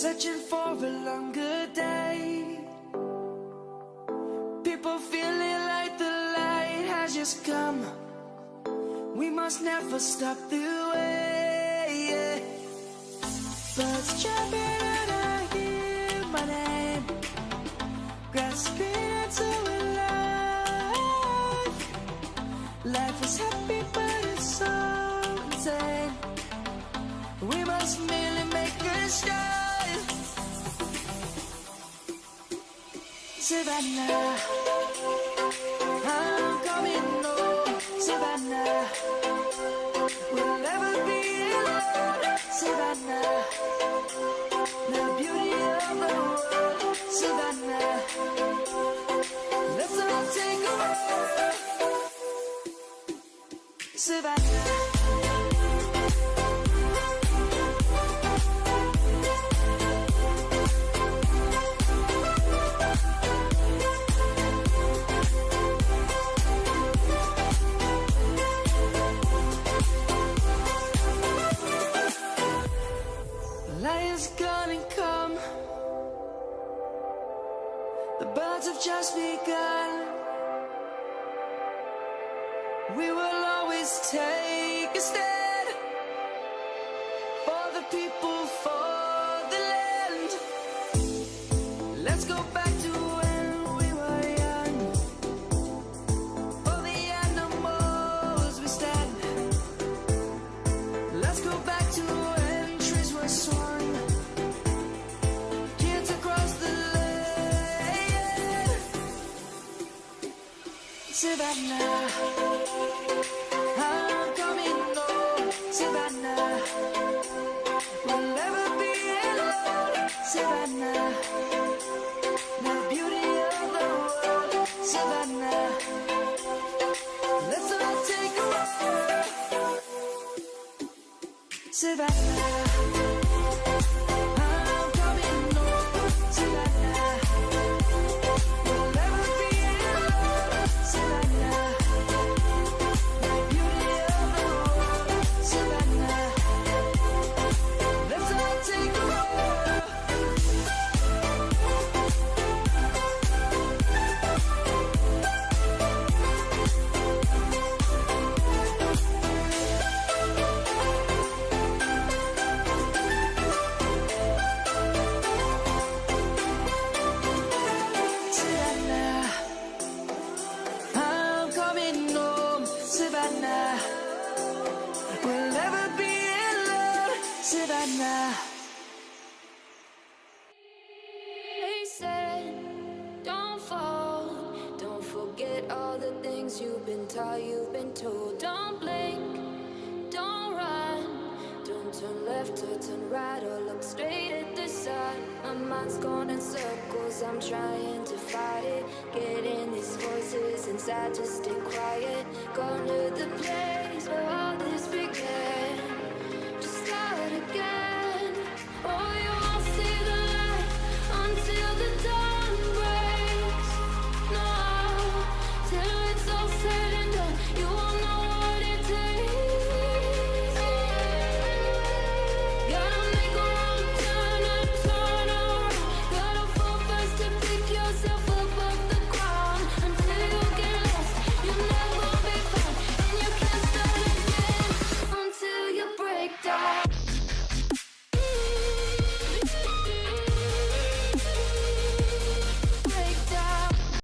searching for a longer day. People feeling like the light has just come. We must never stop the way. Birds jumping and I hear my name, grasping into a life. Life is happy but it's so insane. We must merely make a start. Savannah, I'm coming home. Savannah, we'll never be alone. Savannah, the beauty of the world. Savannah, let's all take a walk. Savannah. Lion's gonna come. The birds have just begun. We will always take a stand for the people, for the land. Let's go back to when we were young. For the animals we stand. Let's go back to when trees were swung. Kids across the land. Savannah, I'm coming home. Savannah, we'll never be alone. Savannah, the beauty of the world. Savannah, let's all take a walk. Savannah, I'm coming home. Savannah, we'll never be alone. Savannah, the beauty of the world. Savannah, let's all take a walk. Savannah, I'm coming home. Savannah, we'll never be alone. Savannah. They said, don't fall. Don't forget all the things you've been taught, you've been told. Don't blink, don't run. Don't turn left or turn right or look straight at the sun. My mind's going in circles, I'm trying to fight it. Getting these voices inside to stay quiet. Gone to the place where all this began. Just start again. Oh, you